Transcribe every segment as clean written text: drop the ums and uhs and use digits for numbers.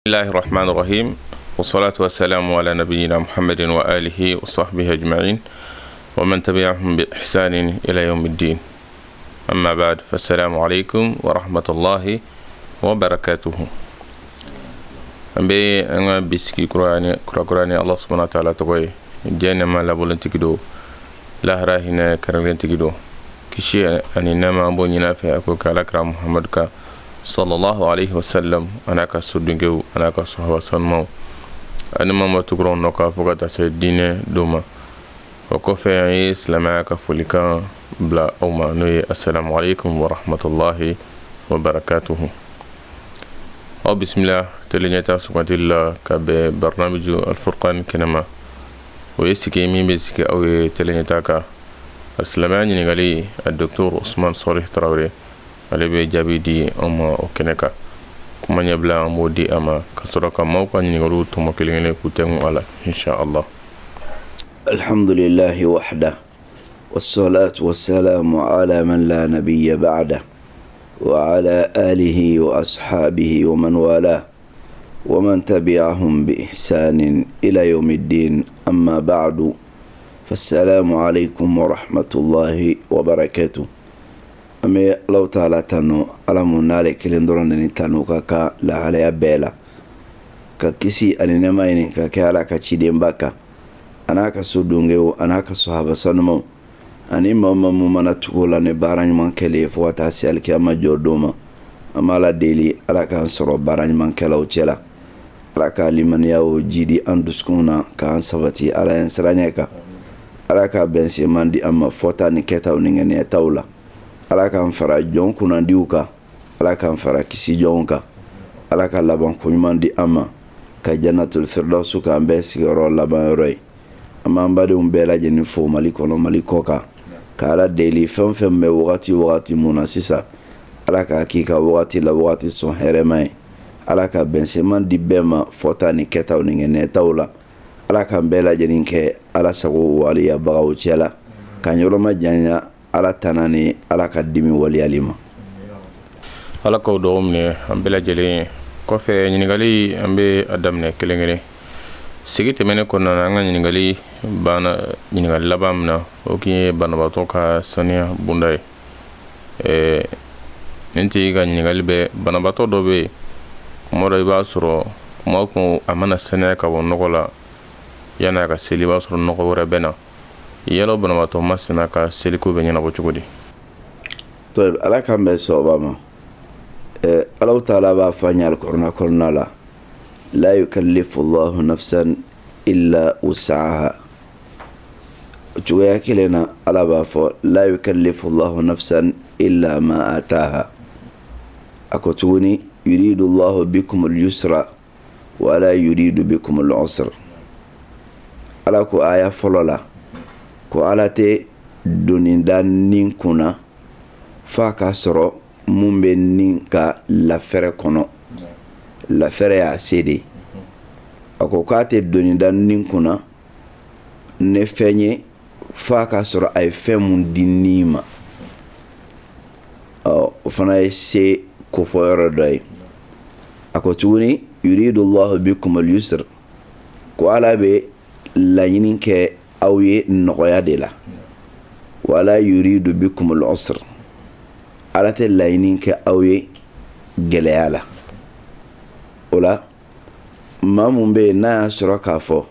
بسم الله الرحمن الرحيم والصلاة والسلام على نبينا محمد وآله وصحبه أجمعين ومن تبعهم بإحسان إلى يوم الدين. أما بعد فالسلام عليكم ورحمة الله وبركاته. أمبي أنا بسكي قراني الله سبحانه وتعالى تقوي جانا ما لابولن تكدو لا راهنا كرمين تكدو كشي أني نما بني نافع أكو كالكرام محمد صلى الله عليه وسلم أنا كسودنجو أنا كصحابة سنمو أنا ما تقرون نقا فقط الدين دوما وكفي إسلام كفوليكا بلا أوما نوي. السلام عليكم ورحمة الله وبركاته. أو بسم الله تلينيتا سبحانه الله كبرنامج الفرقان كنما ويسكي مين بيسكي أو تلينيتا كا السلاماني نغالي الدكتور عثمان صالح تراوري ale be jabi di ama o keneka kuma nyabla modi ama kasoroka mawka ni ngolu to mo kelengene ku tengu ala insha Allah. Alhamdulillah wahda wassalatu wassalamu ala man la nabiyya ba'da wa ala alihi wa ashabihi wa man wala wa man tabi'ahum bi ihsanin ila yawmiddin. Amma ba'du, fassalamu alaykum wa rahmatullahi wa barakatuh. Ame Allah ta'ala tano alamu nale kilindoro nini tano kaka la halaya bela ka kisi aninema ini kaka ala ka chidembaka anaka sudungeu anaka sahaba sanmo ani mama mumana tukula ne baranyman kele fo wata si alkiyama jodoma amala deli ala ka soro baranyman kala uchela ala ka liman yawo jidi anduskuna ka ansabati ala ensranyeka ala ka bensi mandi amma fota ni keta uningene taula ala kan fara jon kunandiw kan, ala kan fara kisi jon kan, ala ka laban koɲuman di an ma ka jannatul firdausu kan bɛɛ sigiyɔrɔ laban yɔrɔ ye. An b'an badenw bɛɛ lajɛlen fo Mali kɔnɔ Mali kɔ kan ka ala deli fɛn fɛn bɛ wagati mun na sisan ala ka k'i ka wagati la wagati sɔn hɛrɛma ye. Ala ka bɛnseman di bɛɛ ma fɔta ni kɛtaw ni ŋɛnɛtaw la. Ala kan bɛɛ lajɛlen kɛ ala sago waliyabagaw cɛla ka ɲɔrɔma janya ala tanani ala ka dimi waliyalima. ala ko do omne ambela jele ko fe nyingali ambe adamne kelengere sigi temene ko na nga nyingali bana nyingali labamna o ki bana bato ka sania bundai nenti ga nyingali be bana bato do be moro iba soro mo ko amana sania ka wonogola yana ka seliba soro nogo wora bena yalo banabato masina ka seliku be nyana bocugudi to ala kan be so bama Allah ta'ala ba fanya al-Qur'an la yukallifu Allahu nafsan illa wus'aha. Juya kilena ala ba fo la yukallifu Allahu nafsan illa ma ataha. Akotuni yuridu Allahu bikum al-yusra wa la yuridu bikum al-usra. Ala ko aya folola ko ala te doninda nin kuna fa ka sɔrɔ mun bɛ nin ka lafɛrɛ kɔnɔ lafɛrɛ y'a se de a ko k'a tɛ doninda nin kuna ne fɛn ye fa ka sɔrɔ a ye fɛn mun di nin ma o fana ye se kofɔyɔrɔ dɔ ye a ko tuguni yuridu Allahu bikum al-yusr ko ala bɛ laɲini kɛ aw ye nɔgɔya de la wala yuridu bikum al-usr ala tɛ laɲini kɛ aw ye gɛlɛya la. O la maa mun bɛ yen n'a y'a sɔrɔ k'a fɔ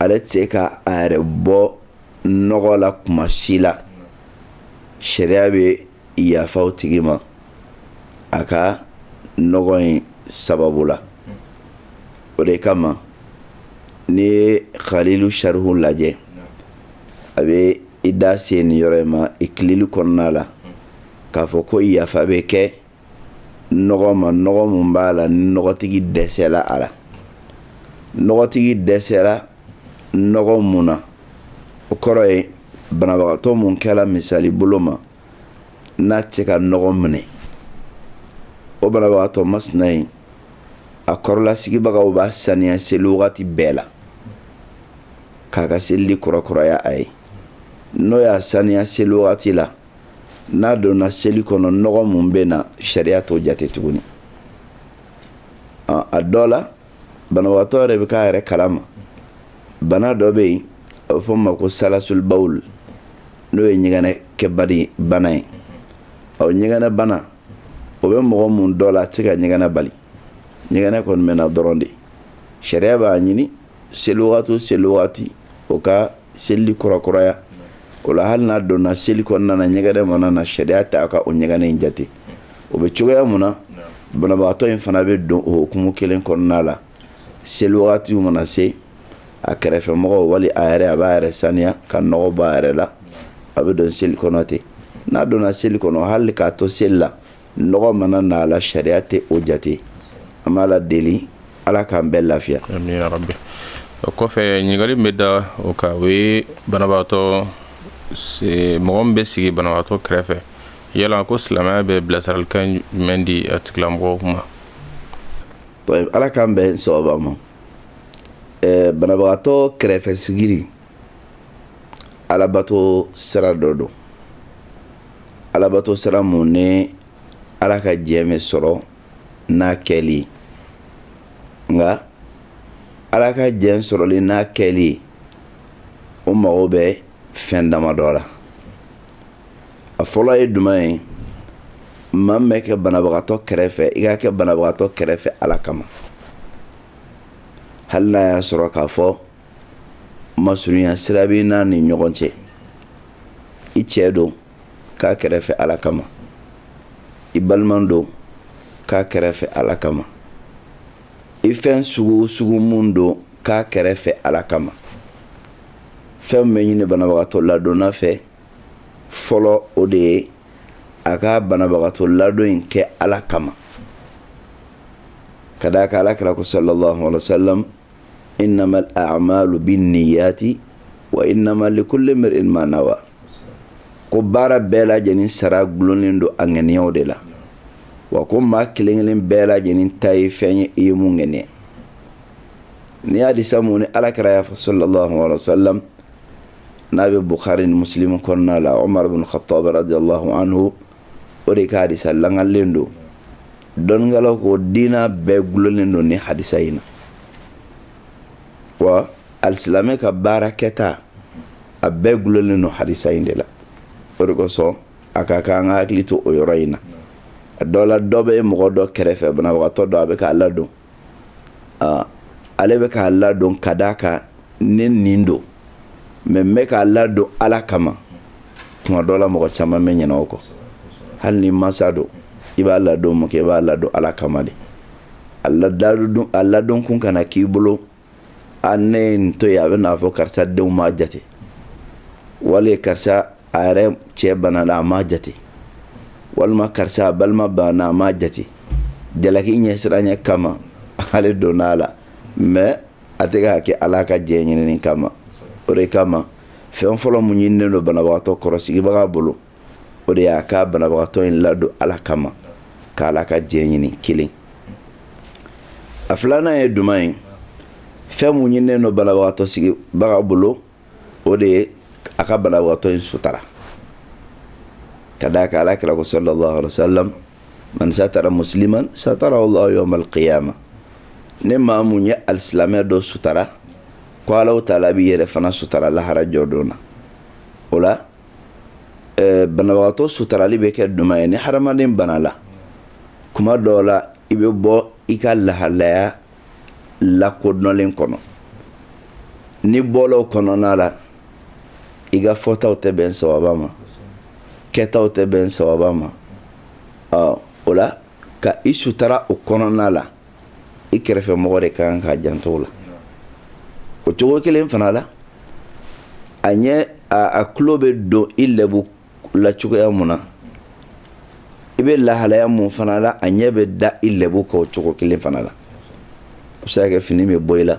ale tɛ se ka a yɛrɛ bɔ nɔgɔ la kuma si la sariya bɛ yafa o tigi ma a ka nɔgɔ in sababu la. O de kama ni ye Khalilu Sharhu lajɛ a bɛ i da se nin yɔrɔ in ma Ikilili kɔnɔna la k'a fɔ ko yafa bɛ kɛ nɔgɔ ma nɔgɔ mun b'a la ni nɔgɔtigi dɛsɛra a la. Nɔgɔtigi dɛsɛra nɔgɔ mun na o kɔrɔ ye banabagatɔ mun kɛra misali bolo ma n'a tɛ se ka nɔgɔ minɛ o banabagatɔ masina in a kɔrɔla sigibagaw b'a saniya seli wagati bɛɛ la k'a ka seli kɔrɔkɔrɔya a ye. N'o y'a saniya seli wagati la n'a donna seli kɔnɔ nɔgɔ mun bɛ na sariya t'o jate tuguni. a dɔ la banabagatɔ yɛrɛ bɛ k'a yɛrɛ kalama bana dɔ bɛ yen a bɛ fɔ o ma ko salasul bawl n'o ye ɲɛgɛnɛ kɛbali bana ye ɲɛgɛnɛ bana o bɛ mɔgɔ mun dɔ la a tɛ se ka ɲɛgɛnɛ bali ɲɛgɛnɛ kɔni bɛ na dɔrɔn de sariya b'a ɲini seli wagati o seli wagati o ka seli kɔrɔkɔrɔya o la hali n'a donna seli kɔnɔna na ɲɛgɛnɛ mana na sariya t'a ka o ɲɛgɛnɛ in jate o bɛ cogoya mun na banabagatɔ in fana bɛ don o hukumu kelen kɔnɔna la seli wagati mana se a kɛrɛfɛmɔgɔw wali a yɛrɛ a b'a yɛrɛ saniya ka nɔgɔ bɔ a yɛrɛ la a bɛ don seli kɔnɔ ten n'a donna seli kɔnɔ hali k'a to seli la nɔgɔ mana na a la sariya tɛ o jate an b'a la deli ala k'an bɛɛ lafiya. Amin ya rabbi. O kɔfɛ ɲininkali min bɛ da o kan o ye banabagatɔ mɔgɔ min bɛ sigi banabagatɔ kɛrɛfɛ yala ko silamɛya bɛ bilasiralikan jumɛn di a tigilamɔgɔw ma. ala k'an bɛn sababa ma banabagatɔ kɛrɛfɛ sigiri alabato sira dɔ don alabato sira mun ni ala ka diɲɛ bɛ sɔrɔ n'a kɛli nka ala ka diɲɛ sɔrɔli n'a kɛli o mago bɛ fɛn dama dɔ la a fɔlɔ ye jumɛn ye maa min bɛ kɛ banabagatɔ kɛrɛfɛ i ka kɛ banabagatɔ kɛrɛfɛ ala kama hali n'a y'a sɔrɔ k'a fɔ masurunya sira b'i n'a ni ɲɔgɔn cɛ i cɛ don k'a kɛrɛfɛ ala kama i balima don k'a kɛrɛfɛ ala kama i fɛn sugu mun don k'a kɛrɛfɛ ala kama fɛn min bɛ ɲini banabagatɔ ladonna fɛ fɔlɔ o de ye a ka banabagatɔ ladon in kɛ ala kama ka d'a kan alakira ko sallallahu alaihi wasallam innamal a'malu binniyati wa innamal likulli imrin ma nawa ko baara bɛɛ lajɛlen sara gulonnen don a ŋaniyaw de la wa ko maa kelen kelen bɛɛ lajɛlen ta ye fɛn ye i ye mun ŋaniya ni hadisa mun ni alakira y'a fɔ sallallahu alaihi wasallam n'a bɛ Bukhari ni Muslim kɔnɔna la Umar bin Khattab radiyallahu anhu o de ka hadisa langalen don dɔnnikɛlaw ko diina bɛɛ gulonnen don ni hadisa in na wa alisilamɛ ka baara kɛta a bɛɛ gulonnen don hadisa in de la o de kosɔn a ka kan an ka hakili to o yɔrɔ in na a dɔ la dɔ bɛ mɔgɔ dɔ kɛrɛfɛ banabagatɔ dɔ a bɛ k'a ladon ale bɛ k'a ladon ka d'a kan ne nin don mɛ n bɛ k'a ladon ala kama tuma dɔ la mɔgɔ caman bɛ ɲinɛ o kɔ hali ni mansa don i b'a ladon mun kɛ i b'a ladon ala kama de a ladon kun kana k'i bolo a ne ye nin to yen a bɛ n'a fɔ karisa denw m'a jate wali karisa a yɛrɛ cɛ banana a m'a jate walima karisa a balima banna a m'a jate jalaki ɲɛsiranɲɛ kama ale donna a la mɛ a tɛ k'a kɛ ala ka diɲɛ ɲinini kama o de kama fɛn fɔlɔ mun ɲininen don banabagatɔ kɔrɔsigibaga bolo o de y'a ka banabagatɔ in ladon ala kama k'ala ka diɲɛ ɲini kelen a filanan ye duman ye fɛn mun ɲininen don banabagatɔ sigibaga bolo o de ye a ka banabagatɔ in sutara ka d'a kan alakira ko sallallahu alaihi wasallam man satara musliman satara Allahu yawmal qiyamah ne maa mun ye alisilamɛ dɔ sutara ko Alahu taala b'i yɛrɛ fana sutara lahara jɔdon na o la banabagatɔ sutarali bɛ kɛ duman ye ni hadamaden bana la kuma dɔw la i bɛ bɔ i ka lahalaya lakodɔnlen kɔnɔ ni bɔlaw kɔnɔna la i ka fɔtaw tɛ bɛn sababa ma kɛtaw tɛ bɛn sababa ma o la ka i sutara o kɔnɔna la i kɛrɛfɛ mɔgɔ de ka kan ka janto la o cogo kelen fana la a ɲɛ a tulo bɛ don i lɛbu la cogoya mun na i bɛ lahalaya mun fana la a ɲɛ bɛ da i lɛbu kan o cogo kelen fana la a bɛ se ka kɛ fini bɛ bɔ i la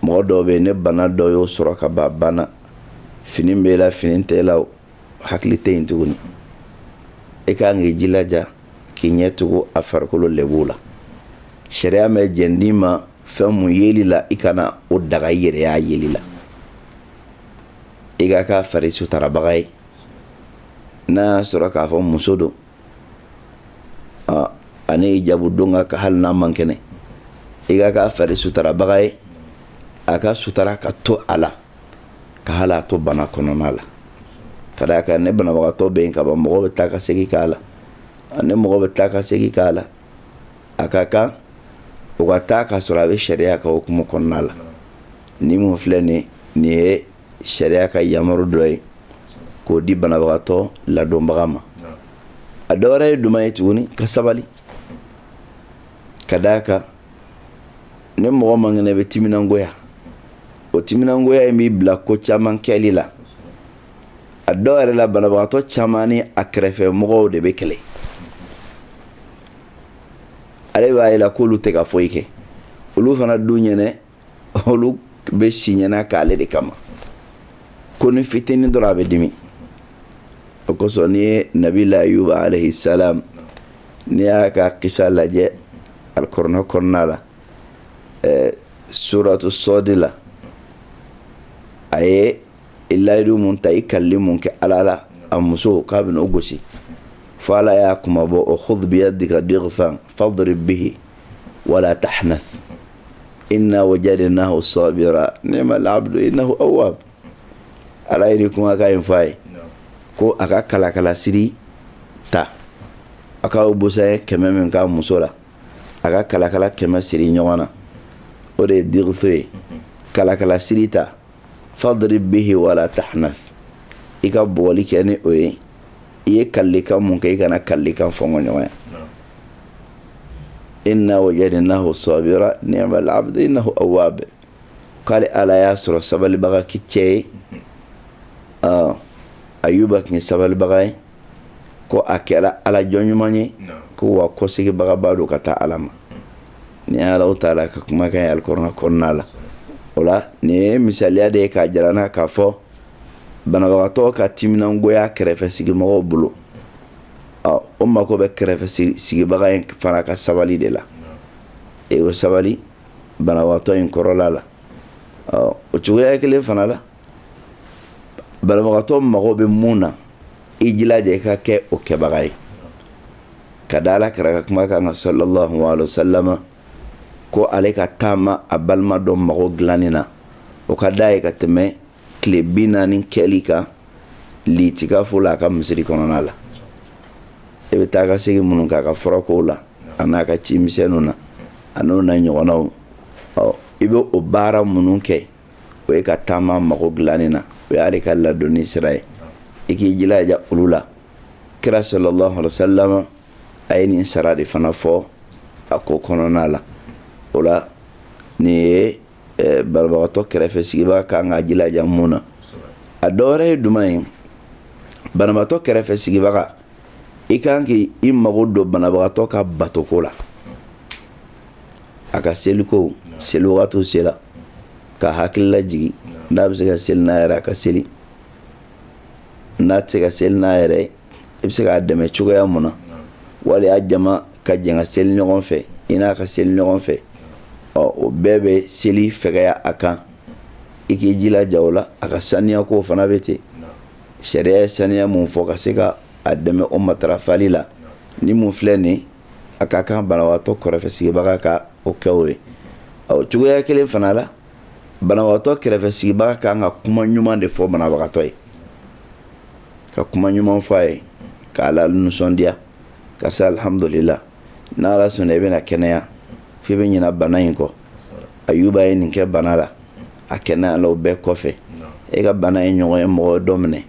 mɔgɔ dɔw bɛ yen ne bana dɔ y'o sɔrɔ ka ban bana fini bɛ la fini tɛ la hakili tɛ yen tuguni i kan k'i jilaja k'i ɲɛ tugu a farikolo lɛbu la sariya mɛ jɛn d'i ma fɛn mun yeli la i kana o daga i yɛrɛ y'a yeli la i ka k'a fari sutarabaga ye n'a y'a sɔrɔ k'a fɔ muso don ani hijabu don ka hali n'a man kɛnɛ i ka k'a fari sutarabaga ye a ka sutara ka to a la ka hali a to bana kɔnɔna la ka d'a kan ne banabagatɔ bɛ yen ka ban mɔgɔ bɛ taa ka segin k'a la ne mɔgɔ bɛ taa ka segin k'a la a ka kan o ka taa ka sɔrɔ a bɛ sariya ka hukumu kɔnɔna la ni mun filɛ nin ye sariya ka yamaru dɔ ye k'o di banabagatɔ ladonbaga ma a dɔ wɛrɛ ye jumɛn ye tuguni ka sabali ka d'a kan ne mɔgɔ man kɛnɛ bɛ timinangoya o timinangoya in b'i bila ko caman kɛli la a dɔw yɛrɛ la banabagatɔ caman ni a kɛrɛfɛ mɔgɔw de bɛ kɛlɛ ale b'a ye la k'olu tɛ ka foyi kɛ olu fana dun ɲɛnɛ olu bɛ si ɲɛna k'ale de kama ko ni fitinin dɔrɔn a bɛ dimi o kosɔn n'i ye nabila ayuba alayhi salam n'i y'a ka kisa lajɛ alikɔrɔnɛ kɔnɔna la suratu sɔdi la a ye layidu mun ta i kalili mun kɛ ala la a muso k'a bɛna o gosi fo ala y'a kuma bɔ o khudh biyadika dighfan fadrib bihi wala tahnath inna wajadnahu sabira ni'mal abdu innahu awwab ala ye ni kuma ka yin fa ye ko a ka kalakala siri ta a ka busa ye kɛmɛ min k'a muso la a ka kalakala kɛmɛ siri ɲɔgɔn na o de ye dighfo ye kalakala siri ta fadrib bihi wala tahnath i ka bɔgɔli kɛ ni o ye i ye kallikan mun kɛ i kana kallikan fɔngɔ ɲɔgɔn ya inna wajadnahu sabira ni'mal abdu innahu awwab k'ale ala y'a sɔrɔ sabalibaga ki cɛ ye ayuba tun ye sabalibaga ye ko a kɛra ala jɔn ɲuman ye ko wa kɔsegibaga ba don ka taa ala ma ni ala taala ka kumakan ye alikɔrɔna kɔnɔna la o la nin ye misaliya de ye k'a jira n'a k'a fɔ banabagatɔ ka timinangoya kɛrɛfɛ sigimɔgɔw bolo o mako bɛ kɛrɛfɛ sigibaga in fana ka sabali de la o sabali banabagatɔ in kɔrɔla la o cogoya kelen fana la banabagatɔ mago bɛ mun na i jilaja i ka kɛ o kɛbaga ye ka da ala kɛra ka kuma kan ka sallallahu alaihi wasallam ko ale ka taama a balima dɔ mago dilanni na o ka da ye ka tɛmɛ tile 40 kɛli kan litikafo la a ka misiri kɔnɔna la e bɛ taa ka segin minnu k'a ka furakow la a n'a ka cimisɛnninw na a n'o na ɲɔgɔnnaw i bɛ o baara minnu kɛ o ye ka taama mago dilanni na o y'ale ka ladonni sira ye i k'i jilaja olu la kira sallallahu alaihi wasallam a ye nin sara de fana fɔ a ko kɔnɔna la o la nin ye banabagatɔ kɛrɛfɛ sigibaga kan ka jilaja mun na a dɔ wɛrɛ ye jumɛn ye banabagatɔ kɛrɛfɛ sigibaga i kan k'i mago don banabagatɔ ka batoko la a ka seliko seli wagatiw sela ka hakilila jigi n'a bɛ se ka seli n'a yɛrɛ a ka seli n'a tɛ se ka seli n'a yɛrɛ i bɛ se k'a dɛmɛ cogoya mun na wali a jama ka jɛn ka seli ɲɔgɔn fɛ i n'a ka seli ɲɔgɔn fɛ o bɛɛ bɛ seli fɛgɛya a kan i k'i jilaja o la a ka saniya ko fana bɛ ten sariya ye saniya mun fɔ ka se ka a dɛmɛ o matarafali la ni mun filɛ nin a ka kan banabagatɔ kɛrɛfɛ sigibaga ka o kɛ o ye cogoya kelen fana la banabagatɔ kɛrɛfɛ sigibaga kan ka kuma ɲuman de fɔ banabagatɔ ye ka kuma ɲuman fɔ a ye ka ala nisɔndiya ka se alhamdulillah n'ala sɔnna i bɛna kɛnɛya f'i bɛ ɲina bana in kɔ ayuba ye nin kɛ bana la a kɛnɛya la o bɛɛ kɔfɛ e ka bana ye ɲɔgɔn ye mɔgɔ dɔ minɛ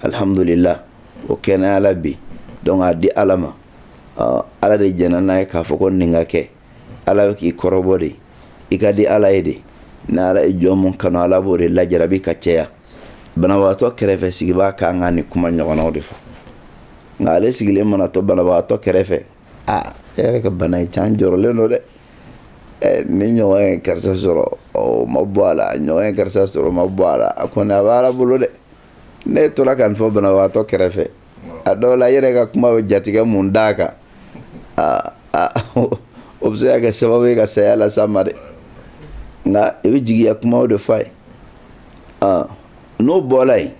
alhamdulillah o kɛnɛya la bi donc a di ala ma ala de jɛna n'a ye k'a fɔ ko nin ka kɛ ala bɛ k'i kɔrɔbɔ de i ka di ala ye de ni ala ye jɔn mun kanu ala b'o de lajarabi ka caya banabagatɔ kɛrɛfɛ sigibaga kan ka nin kuma ɲɔgɔnnaw de fɔ nka ale sigilen mana to banabagatɔ kɛrɛfɛ e yɛrɛ ka bana ye can jɔrɔlen don dɛ ni ɲɔgɔn ye karisa sɔrɔ o ma bɔ a la ɲɔgɔn ye karisa sɔrɔ o ma bɔ a la a kɔni a b'a ala bolo dɛ ne tora ka nin fɔ banabagatɔ kɛrɛfɛ a dɔw la i yɛrɛ ka kuma bɛ jatigɛ mun d'a kan o bɛ se ka kɛ sababu ye ka saya las'a ma dɛ nka i bɛ jigiya kumaw de f'a ye n'o bɔla yen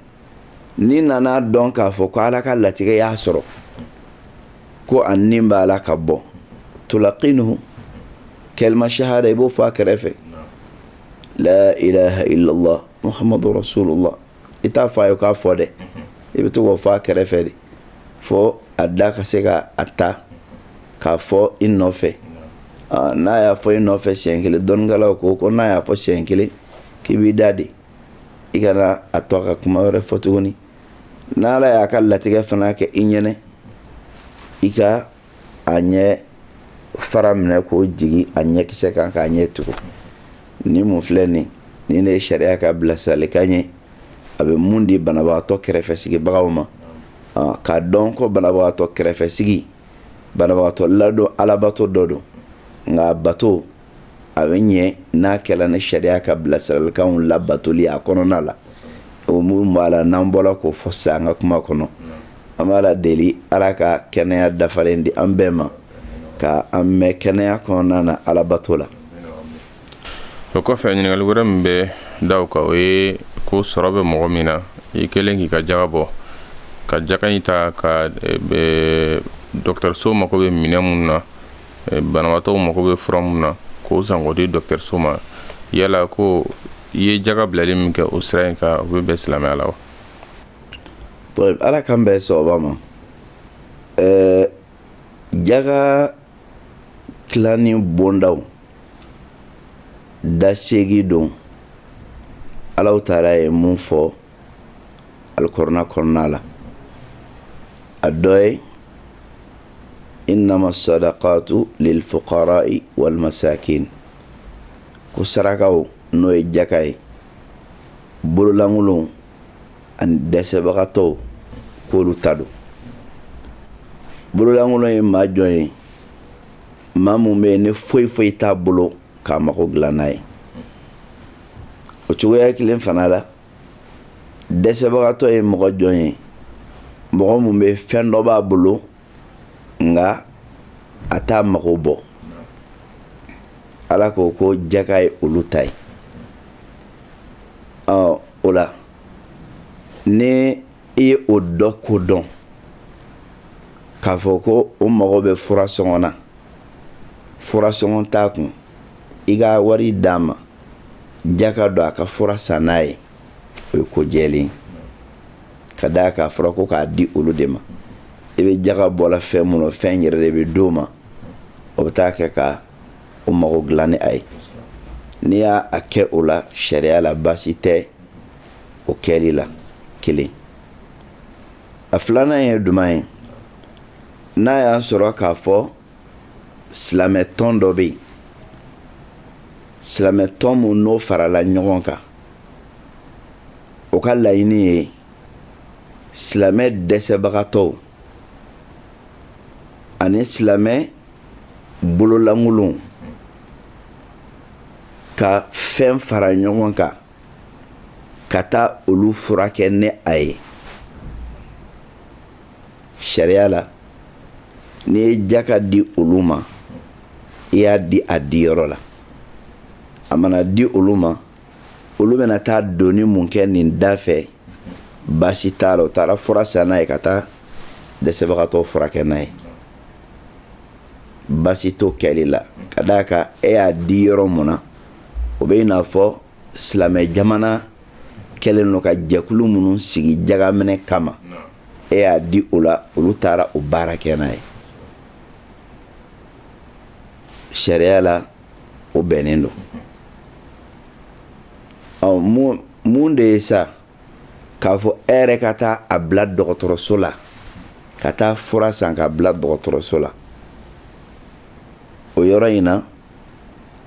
n'i nana dɔn k'a fɔ ko ala ka latigɛ y'a sɔrɔ ko a nin b'a la ka bɔ tulaqinuhu kelma shahada i b'o fɔ a kɛrɛfɛ la ilaha illallah muhammadu rasulullah i t'a fɔ a ye k'a fɔ dɛ i bɛ to k'o fɔ a kɛrɛfɛ de fɔ a da ka se ka a ta k'a fɔ i nɔfɛ n'a y'a fɔ i nɔfɛ siɲɛ kelen dɔnnikɛlaw ko n'a y'a fɔ siɲɛ kelen k'i b'i da de i kana a tɔ ka kuma wɛrɛ fɔ tuguni n'ala y'a ka latigɛ fana kɛ i ɲɛnɛ i ka a ɲɛ fara minɛ k'o jigi a ɲɛkisɛ kan k'a ɲɛ tugu ni mun filɛ ni ne ye sariya ka bilasiralikan ye a bɛ mun di banabagatɔ kɛrɛfɛ sigibagaw ma k'a dɔn ko banabagatɔ kɛrɛfɛ sigi banabagatɔ ladon alabato dɔ don nka bato a bɛ ɲɛ n'a kɛla ni sariya ka bilasiralikanw labatoli a kɔnɔna la o mun b'a la n'an bɔra k'o fɔ sisan an ka kuma kɔnɔ an b'a la deli ala ka kɛnɛya dafalen di an bɛɛ ma ka an mɛn kɛnɛya kɔnɔna na alabato la. o kɔfɛ ɲininkali wɛrɛ min bɛ da o kan o ye ko sɔrɔ bɛ mɔgɔ min na i kɛlen k'i ka jaga bɔ ka jaga in ta ka dɔgɔtɔrɔso mako bɛ minɛn minnu na banabaatɔw mako bɛ fura minnu na k'o san k'o di dɔgɔtɔrɔso ma yala ko i ye jaga bilali min kɛ o sira in kan o bɛ bɛn silamɛya la wa. ala k'an bɛn sababa ma jaga tilani bondaw da segi don alaw taara ye mun fɔ alkorna kɔnɔna la a dɔ ye innama sadaqatu lil fuqara'i wal masakin ko sarakaw n'o ye jaka ye bololankolon ani dɛsɛbagatɔw k'olu ta don bololankolon ye maa jɔn ye maa mun bɛ yen ni foyi t'a bolo k'a mago dilan n'a ye o cogoya kelen fana la dɛsɛbagatɔ ye mɔgɔ jɔn ye mɔgɔ mun bɛ fɛn dɔ b'a bolo nka a t'a mago bɔ ala ko jaka ye olu ta ye o la ni i ye o dɔ ko dɔn k'a fɔ ko o mago bɛ furasɔngɔ na furasɔngɔ t'a kun i ka wari d'a ma jaka dɔ a ka fura san n'a ye o ye ko jɛlen ka d'a k'a fɔra ko k'a di olu de ma i bɛ jaga bɔla fɛn mun na fɛn yɛrɛ de bɛ d'o ma o bɛ taa kɛ ka o mago dilan ni a ye n'i y'a kɛ o la sariya la baasi tɛ o kɛli la kelen a filanan ye duman ye n'a y'a sɔrɔ k'a fɔ silamɛ tɔn dɔ bɛ yen silamɛ tɔn mun n'o farala ɲɔgɔn kan o ka laɲini ye silamɛ dɛsɛbagatɔw ani silamɛ bololankolonw ka fɛn fara ɲɔgɔn kan ka taa olu furakɛ ni a ye sariya la n'i ye jaka di olu ma i y'a di a diyɔrɔ la a mana di olu ma olu bɛna taa doni mun kɛ nin da fɛ baasi t'a la o taara fura san n'a ye ka taa dɛsɛbagatɔ furakɛ n'a ye baasi t'o kɛli la ka d'a kan e y'a di yɔrɔ mun na o bɛ i n'a fɔ silamɛ jamana kɛlen don ka jɛkulu minnu sigi jagaminɛ kama e y'a di o la olu taara o baara kɛ n'a ye sariya la o bɛnnen don mun de ye sa k'a fɔ e yɛrɛ ka taa a bila dɔgɔtɔrɔso la ka taa fura san ka bila dɔgɔtɔrɔso la o yɔrɔ in na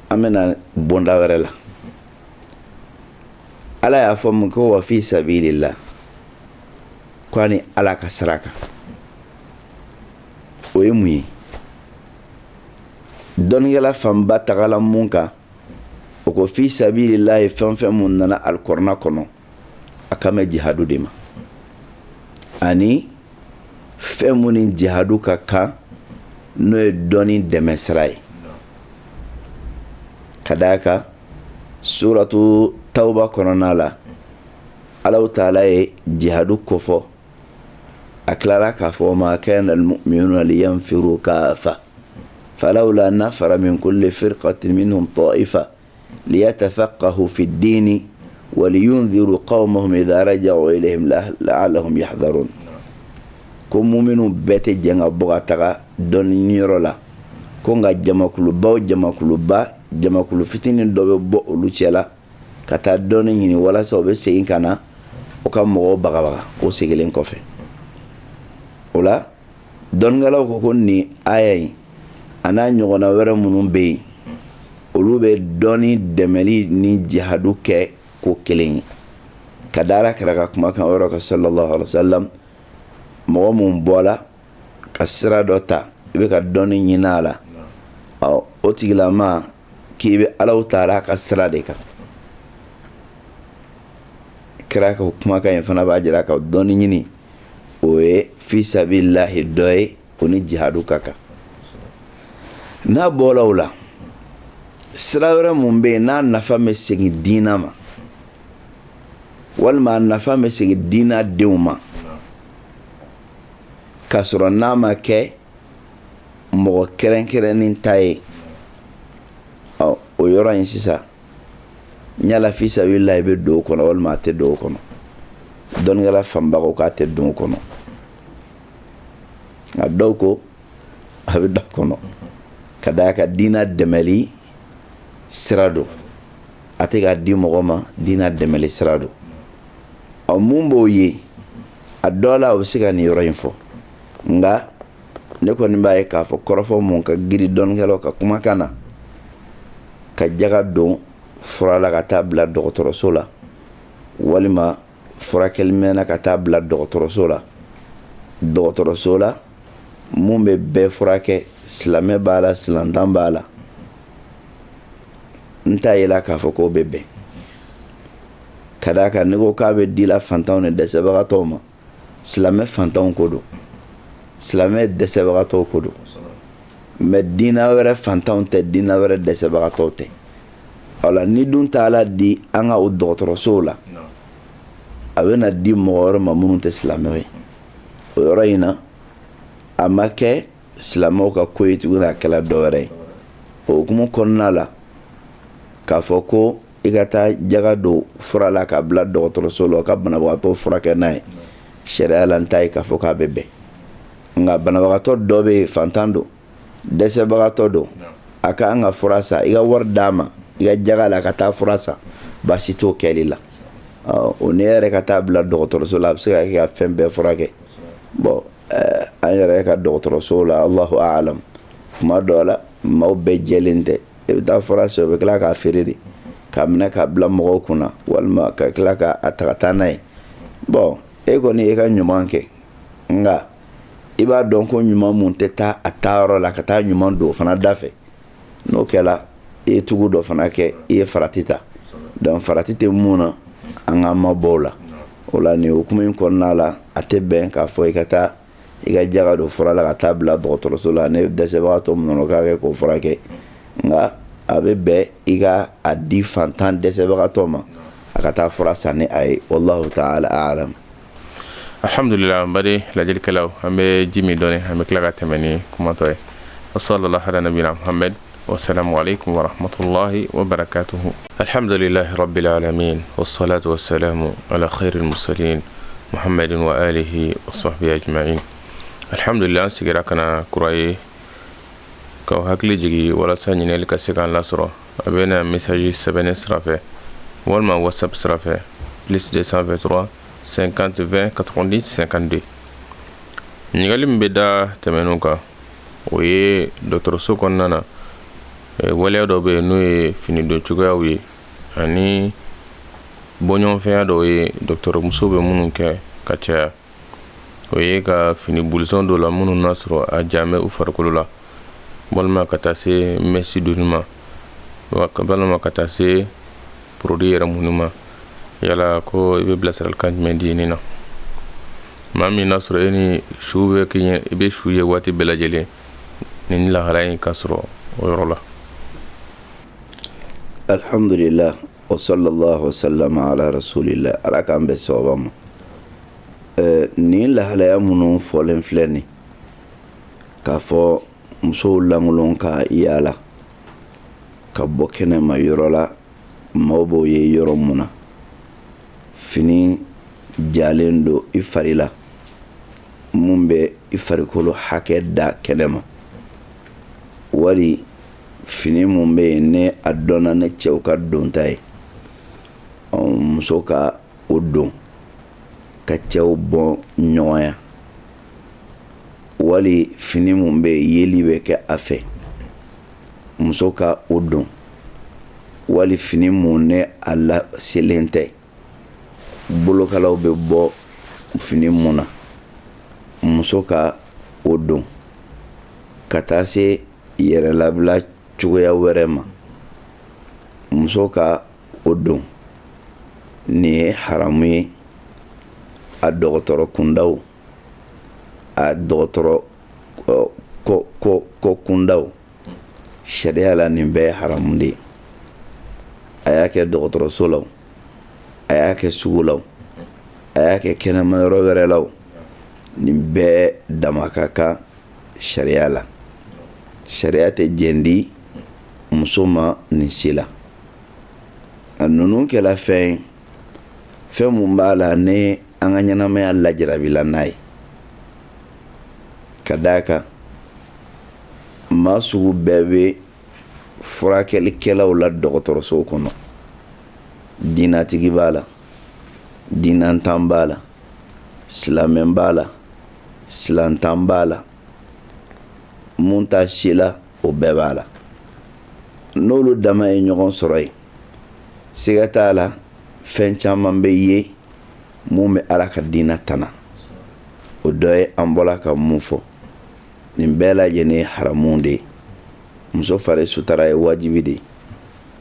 an bɛna bonda wɛrɛ la ala y'a fɔ mun ko wa fi sabilillah ko ani ala ka sira kan o ye mun ye dɔnnikɛla fanba tagala mun kan o ko fi sabilillah ye fɛn fɛn mun nana alikɔrɔna kɔnɔ a ka mɛn jihadu de ma ani fɛn mun ni jihadu ka kan n'o ye dɔnni dɛmɛ sira ye ka d'a kan suratu tawba kɔnɔna la Allahu taala ye jihadu kofɔ a tilara k'a fɔ ma kana almu'minuna liyanfiru kaafa فلولا نفر من كل فرقة منهم طائفة ليتفقهوا في الدين ولينذروا قومهم إذا رجعوا إليهم لعلهم يحذرون ko muminu bete janga boga taga don nyoro la ko nga jamakulu fitinin do be bo olu cela kata don nyini wala so be sein kana o ka mo baga o segilen kofe ola don ngala ko ni ayai ana nyogona wera munun be olu be doni demeli ni jihadu ke ko kelen kadara karaga kuma kan wara ka sallallahu alaihi wasallam mɔgɔ mun bɔla ka sira dɔ ta i bɛ ka dɔnni ɲini a la o tigilama k'i bɛ Alahu Taala ka sira de kan kira ka kumakan in fana b'a jira ka dɔnni ɲini o ye fi sabilillahi dɔ ye o ni jihadu ka kan n'a bɔla o la sira wɛrɛ mun bɛ yen n'a nafa bɛ segin diina ma walima a nafa bɛ segin diina denw ma k'a sɔrɔ n'a ma kɛ mɔgɔ kɛrɛnkɛrɛnnen ta ye o yɔrɔ in sisan ɲala fi sabilillahi i bɛ don o kɔnɔ walima a tɛ don o kɔnɔ dɔnnikɛla fanbagaw k'a tɛ don o kɔnɔ nka dɔw ko a bɛ don a kɔnɔ ka d'a kan diina dɛmɛli sira don a tɛ k'a di mɔgɔ ma diina dɛmɛli sira don mun b'o ye a dɔw la o bɛ se ka nin yɔrɔ in fɔ nga ne kɔni b'a ye k'a fɔ kɔrɔfɔ mun ka giri dɔnnikɛlaw ka kumakan na ka jaga don fura la ka taa bila dɔgɔtɔrɔso la walima furakɛli mɛnna ka taa bila dɔgɔtɔrɔso la mun bɛ bɛɛ furakɛ silamɛ b'a la silantan b'a la n t'a yela k'a fɔ k'o bɛ bɛn ka d'a kan ne ko k'a bɛ di la fantanw ni dɛsɛbagatɔw ma silamɛ fantanw ko don silamɛ dɛsɛbagatɔw ko don mais diina wɛrɛ fantanw tɛ diina wɛrɛ dɛsɛbagatɔw tɛ wala ni dun taala di an ka o dɔgɔtɔrɔsow la a bɛ na di mɔgɔ wɛrɛ ma minnu tɛ silamɛw ye o yɔrɔ in na a ma kɛ silamɛw ka ko ye tuguni a kɛla dɔ wɛrɛ ye o hukumu kɔnɔna la k'a fɔ ko i ka taa jaga don fura la k'a bila dɔgɔtɔrɔso la ka banabagatɔ furakɛ n'a ye sariya la n t'a ye k'a fɔ k'a bɛ bɛn nka banabagatɔ dɔ bɛ yen fantan don dɛsɛbagatɔ don a ka an ka fura san i ka wari d'a ma i ka jaga la ka taa fura san baasi t'o kɛli la o ne yɛrɛ ka taa bila dɔgɔtɔrɔso la a bɛ se ka kɛ ka fɛn bɛɛ furakɛ bon an yɛrɛ ka dɔgɔtɔrɔso la Allahu a'lam kuma dɔw la maaw bɛɛ jɛlen tɛ i bɛ taa fura san o bɛ tila k'a feere de k'a minɛ k'a bila mɔgɔw kunna walima ka tila k'a ta ka taa n'a ye bon e kɔni e ka ɲuman kɛ nka i b'a dɔn ko ɲuman mun tɛ taa a taayɔrɔ la ka taa ɲuman don o fana da fɛ n'o kɛla i ye tugu dɔ fana kɛ i ye farati ta donc farati tɛ mun na an k'an mabɔ o la o la nin hukumu in kɔnɔna la a tɛ bɛn k'a fɔ i ka taa i ka jaga don fura la ka taa bila dɔgɔtɔrɔso la ne dɛsɛbagatɔ min nana k'a kɛ k'o furakɛ nka a bɛ bɛn i ka a di fantan dɛsɛbagatɔ ma a ka taa fura san ni a ye wallahu ta'ala a'lam. alhamdulillah bari lajɛlikɛlaw an bɛ ji min dɔɔni an bɛ tila ka tɛmɛ ni kumatɔ ye wa sallallahu ala nabiyina muhammad wassalamu alaikum warahmatullahi wabarakatuhu. alhamdulillahi rabbil alamin wassalatu wassalamu ala khairil mursalin muhammadin wa alihi wa sahbihi ajma'in. alhamdulillah an sigira kana kura ye k'aw hakili jigi walasa ɲinɛli ka se k'an lasɔrɔ a bɛ na message sɛbɛnni sira fɛ walima whatsapp sira fɛ plus 223 50 20 90 52. ɲininkali min bɛ da tɛmɛnniw kan o ye dɔgɔtɔrɔso kɔnɔna na waleya dɔ bɛ yen n'o ye fini don cogoyaw ye ani bɔɲɔgɔnfɛnya dɔw ye dɔgɔtɔrɔmuso bɛ minnu kɛ ka caya o ye ka fini bulisɔn dɔw la minnu n'a sɔrɔ a jan bɛ u farikolo la walima ka taa se mɛsi donni ma walima ka taa se produit yɛrɛ munni ma yala ko i bɛ bilasiralikan jumɛn di nin na maa min n'a sɔrɔ e ni su bɛ kɛ i bɛ su ye waati bɛɛ lajɛlen nin lahala in ka sɔrɔ o yɔrɔ la. alhamdulillah wa sallallahu wasallam ala rasulillah ala k'an bɛ sababa ma nin lahalaya minnu fɔlen filɛ nin k'a fɔ musow langolon ka yaala ka bɔ kɛnɛma yɔrɔ la maaw b'o ye yɔrɔ mun na fini jalen do i fari la mun bɛ i farikolo hakɛ da kɛnɛma wali fini mun bɛ yen ne a dɔnna ne cɛw ka donta ye muso ka o don ka cɛw bɔ ɲɔgɔnya wali fini mun bɛ yeli bɛ kɛ a fɛ muso ka o don wali fini mun ne a la selen tɛ bolokalaw bɛ bɔ fini mun na muso ka o don ka taa se yɛrɛlabila cogoya wɛrɛ ma muso ka o don nin ye haramu ye a dɔgɔtɔrɔ kundaw a dɔgɔtɔrɔ ko kundaw sariya la nin bɛɛ ye haramu de ye a y'a kɛ dɔgɔtɔrɔso la a y'a kɛ sugu la a y'a kɛ kɛnɛma yɔrɔ wɛrɛ la nin bɛɛ dama ka kan sariya la sariya tɛ jɛn di muso ma nin si la a ninnu kɛla fɛn mun b'a la ne an ka ɲɛnamaya lajarabila n'a ye ka d'a kan maa sugu bɛɛ bɛ furakɛlikɛlaw la dɔgɔtɔrɔsow kɔnɔ diinatigi b'a la diinantan b'a la silamɛ b'a la silantan b'a la mun t'a si la o bɛɛ b'a la n'olu dama ye ɲɔgɔn sɔrɔ yen siga t'a la fɛn caman bɛ ye mun bɛ ala ka diina tana o dɔ ye an bɔla ka mun fɔ nin bɛɛ lajɛlen ye haramu de ye muso fari sutara ye wajibi de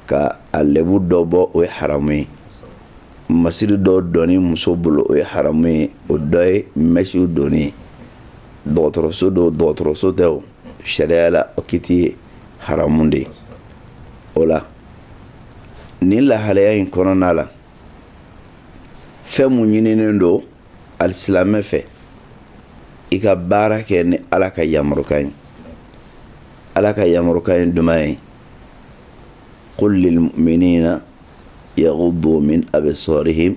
ka a lɛbu dɔ bɔ o ye haramu ye masiri dɔ dɔnni muso bolo o ye haramu ye o dɔ ye mɛsiw donni ye dɔgɔtɔrɔso do dɔgɔtɔrɔso tɛ o sariya la o kiti ye haramu de ye o la nin lahalaya in kɔnɔna la fɛn mun ɲininen don alisilamɛ fɛ i ka baara kɛ ni ala ka yamarukan ye ala ka yamarukan ye duman ye qul lilmu'minina yaghuddu min absarihim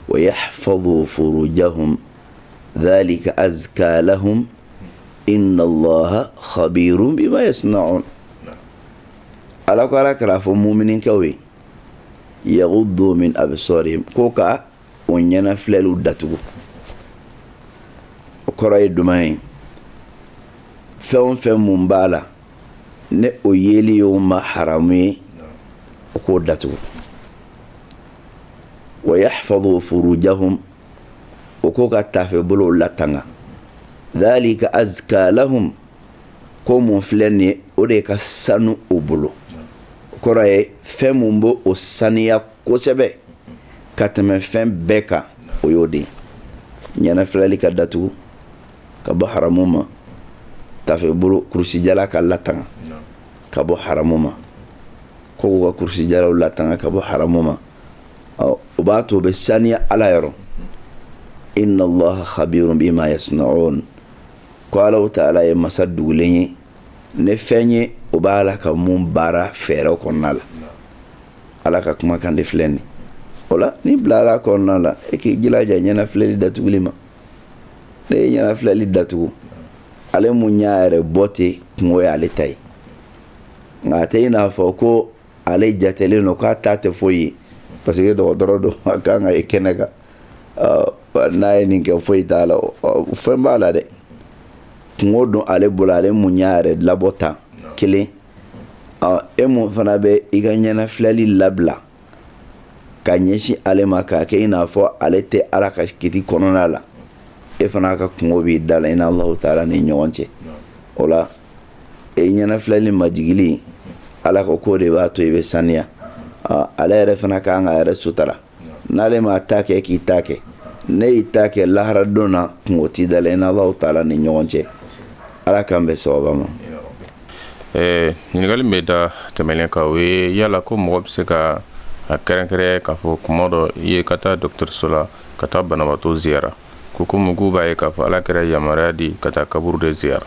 wa yahfadhu furujahum dhalika azka lahum inna allaha khabirun bima yasna'un ala ko ala kala fo mu'mininkɛw ye yaghuddu min absarihim ko ka o ɲɛna filɛliw datugu o kɔrɔ ye duman ye fɛn o fɛn mun b'a la ne o yeli y'o ma haramu ye o k'o datugu wa yahfadhu furujahum o ko ka tafe bolo latanga dhalika azka lahum ko mun filɛ nin ye o de ka sanu o bolo o kɔrɔ ye fɛn mun b'o o saniya kosɛbɛ ka tɛmɛ fɛn bɛɛ kan o y'o de ɲɛnafilɛli ka datugu ka bɔ haramu ma tafe bolo kurusijala ka latanga ka bɔ haramu ma ko k'u ka kurusijalaw latanga ka bɔ haramu ma o b'a to o bɛ saniya ala yɔrɔ inna allaha khabirun bima yasna'un ko Alahu Ta'ala ye masa dugulen ye ne fɛn ye o b'a la ka mun baara fɛɛrɛw kɔnɔna la ala ka kumakan de filɛ nin o la ni bilara kɔnɔna la e k'i jilaja ɲɛnafilɛli datuguli ma ne ye ɲɛnafilɛli datugu ale mun y'a yɛrɛ bɔ ten kungo ye ale ta ye nka a tɛ i n'a fɔ ko ale jatelen don k'a ta tɛ foyi ye parce que dɔgɔtɔrɔ don a kan ka ye kɛnɛ kan n'a ye nin kɛ foyi t'a la fɛn b'a la dɛ kungo don ale bolo ale mun y'a yɛrɛ labɔ tan kelen e mun fana bɛ i ka ɲɛnafilɛli labila ka ɲɛsin ale ma k'a kɛ i n'a fɔ ale tɛ ala ka kiti kɔnɔna la e fana ka kungo b'i da la i n'a Alahu Ta'ala ni ɲɔgɔn cɛ o la e ɲɛnafilɛli majigili ala ko k'o de b'a to i bɛ saniya ale yɛrɛ fana kan ka yɛrɛ sutara n'ale ma ta kɛ k'i ta kɛ ne y'i ta kɛ lahara don na kungo t'i da la i n'a Alahu Ta'ala ni ɲɔgɔn cɛ ala k'an bɛ sababa ma. ɲininkali min bɛ da tɛmɛlen kan o ye yala ko mɔgɔ bɛ se ka a kɛrɛnkɛrɛn k'a fɔ kuma dɔ i ye ka taa dɔgɔtɔrɔso la ka taa banabaatɔ ziyara ko komi k'u b'a ye k'a fɔ ala kɛra yamaruya di ka taa kaburu de ziyara.